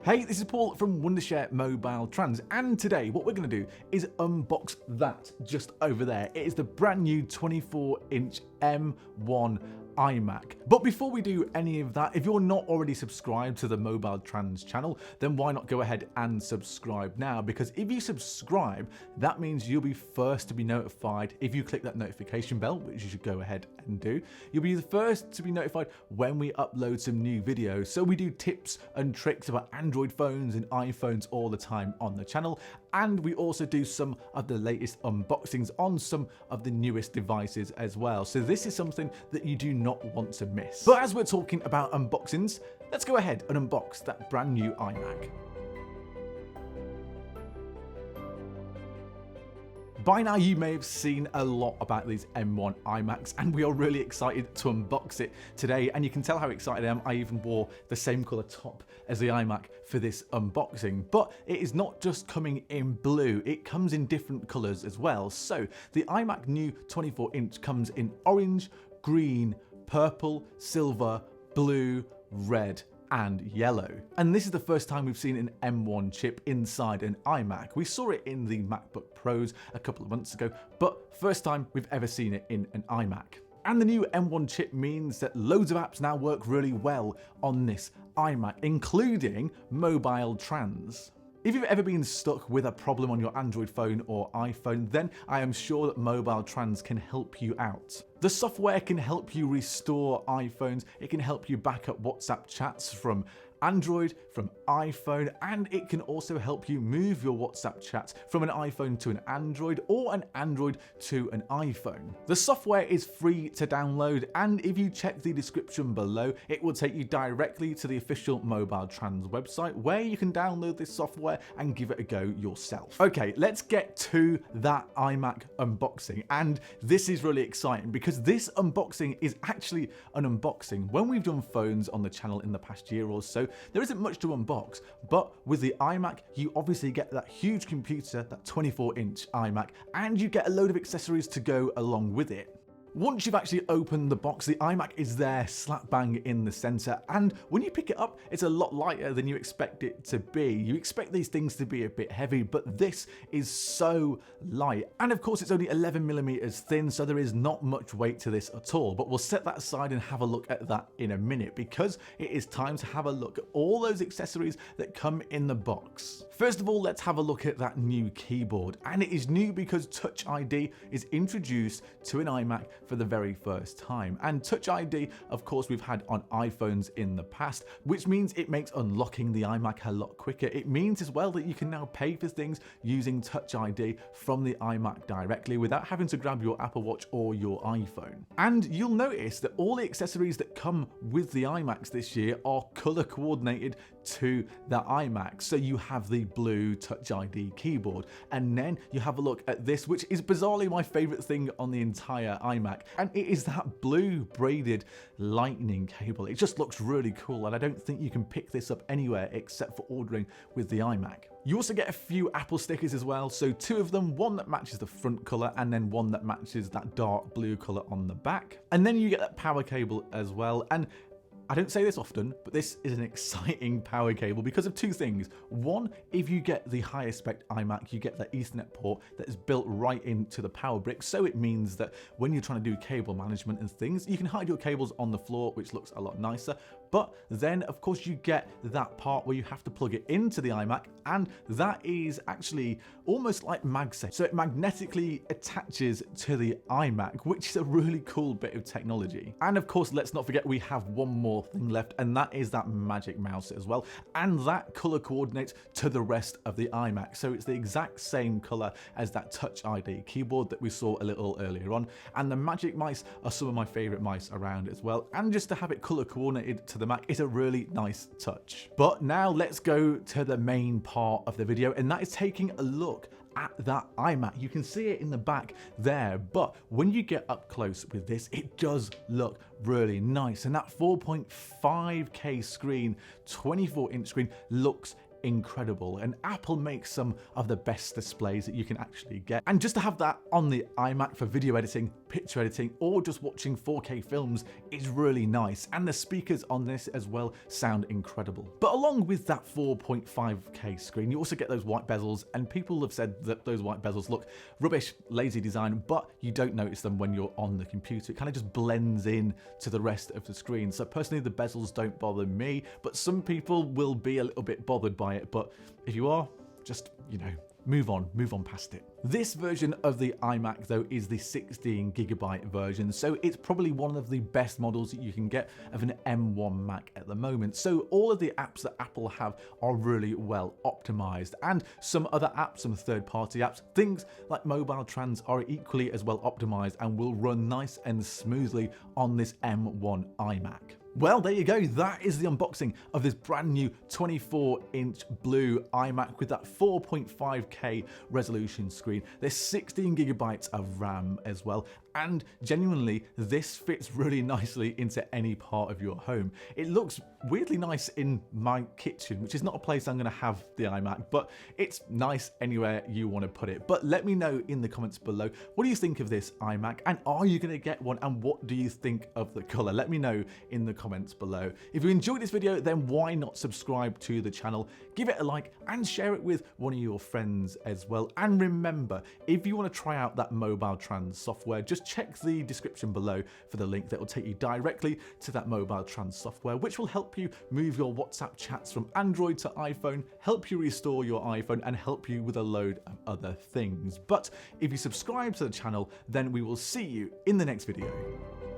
Hey, this is Paul from Wondershare MobileTrans, and today what we're going to do is unbox that just over there. It is the brand new 24-inch M1 iMac. But before we do any of that, if you're not already subscribed to the MobileTrans channel, then why not go ahead and subscribe now? Because if you subscribe, that means you'll be first to be notified if you click that notification bell, which you should go ahead and do. You'll be the first to be notified when we upload some new videos. So we do tips and tricks about Android phones and iPhones all the time on the channel. And we also do some of the latest unboxings on some of the newest devices as well. So this is something that you do not want to miss. But as we're talking about unboxings, let's go ahead and unbox that brand new iMac. By now you may have seen a lot about these M1 iMacs, and we are really excited to unbox it today, and you can tell how excited I am. I even wore the same colour top as the iMac for this unboxing. But it is not just coming in blue, it comes in different colours as well. So the iMac new 24-inch comes in orange, green, purple, silver, blue, red, and yellow. And this is the first time we've seen an M1 chip inside an iMac. We saw it in the MacBook Pros a couple of months ago, but first time we've ever seen it in an iMac. And the new M1 chip means that loads of apps now work really well on this iMac, including MobileTrans. If you've ever been stuck with a problem on your Android phone or iPhone, then I am sure that MobileTrans can help you out. The software can help you restore iPhones, it can help you back up WhatsApp chats from Android, from iPhone, and it can also help you move your WhatsApp chats from an iPhone to an Android or an Android to an iPhone. The software is free to download, and if you check the description below, it will take you directly to the official MobileTrans website where you can download this software and give it a go yourself. Okay, let's get to that iMac unboxing, and this is really exciting because this unboxing is actually an unboxing. When we've done phones on the channel in the past year or so, there isn't much to unbox, but with the iMac, you obviously get that huge computer, that 24-inch iMac, and you get a load of accessories to go along with it. Once you've actually opened the box, the iMac is there slap bang in the center, and when you pick it up, it's a lot lighter than you expect it to be. You expect these things to be a bit heavy, but this is so light. And of course, it's only 11mm thin, so there is not much weight to this at all. But we'll set that aside and have a look at that in a minute, because it is time to have a look at all those accessories that come in the box. First of all, let's have a look at that new keyboard. And it is new because Touch ID is introduced to an iMac for the very first time. And Touch ID, of course, we've had on iPhones in the past, which means it makes unlocking the iMac a lot quicker. It means as well that you can now pay for things using Touch ID from the iMac directly without having to grab your Apple Watch or your iPhone. And you'll notice that all the accessories that come with the iMacs this year are color coordinated to the iMac. So you have the blue Touch ID keyboard, and then you have a look at this, which is bizarrely my favorite thing on the entire iMac, and it is that blue braided lightning cable. It just looks really cool, and I don't think you can pick this up anywhere except for ordering with the iMac. You also get a few Apple stickers as well, so two of them, one that matches the front colour and then one that matches that dark blue colour on the back. And then you get that power cable as well, and I don't say this often, but this is an exciting power cable because of two things. One, if you get the higher spec iMac, you get that Ethernet port that is built right into the power brick. So it means that when you're trying to do cable management and things, you can hide your cables on the floor, which looks a lot nicer. But then, of course, you get that part where you have to plug it into the iMac, and that is actually almost like MagSafe. So it magnetically attaches to the iMac, which is a really cool bit of technology. And of course, let's not forget we have one more thing left, and that is that magic mouse as well. And that color coordinates to the rest of the iMac. So it's the exact same color as that Touch ID keyboard that we saw a little earlier on. And the magic mice are some of my favorite mice around as well. And just to have it color coordinated to the Mac is a really nice touch. But now let's go to the main part of the video, and that is taking a look at that iMac. You can see it in the back there, but when you get up close with this, it does look really nice. And that 4.5K screen, 24-inch screen looks incredible, and Apple makes some of the best displays that you can actually get. And just to have that on the iMac for video editing, picture editing, or just watching 4K films is really nice, and the speakers on this as well sound incredible. But along with that 4.5K screen, you also get those white bezels, and people have said that those white bezels look rubbish, lazy design, but you don't notice them when you're on the computer. It kind of just blends in to the rest of the screen. So personally, the bezels don't bother me, but some people will be a little bit bothered by it. But if you are, just, move on past it. This version of the iMac though is the 16GB version, so it's probably one of the best models that you can get of an M1 Mac at the moment. So all of the apps that Apple have are really well optimized, and some other apps, some third-party apps, things like MobileTrans are equally as well optimized and will run nice and smoothly on this M1 iMac. Well, there you go. That is the unboxing of this brand new 24-inch blue iMac with that 4.5K resolution screen. There's 16GB of RAM as well, and genuinely, this fits really nicely into any part of your home. It looks weirdly nice in my kitchen, which is not a place I'm going to have the iMac, but it's nice anywhere you want to put it. But let me know in the comments below, what do you think of this iMac, and are you going to get one, and what do you think of the color? Let me know in the comments below. If you enjoyed this video, then why not subscribe to the channel, give it a like, and share it with one of your friends as well. And remember, if you want to try out that MobileTrans software, just check the description below for the link that will take you directly to that MobileTrans software, which will help you move your WhatsApp chats from Android to iPhone, help you restore your iPhone, and help you with a load of other things. But if you subscribe to the channel, then we will see you in the next video.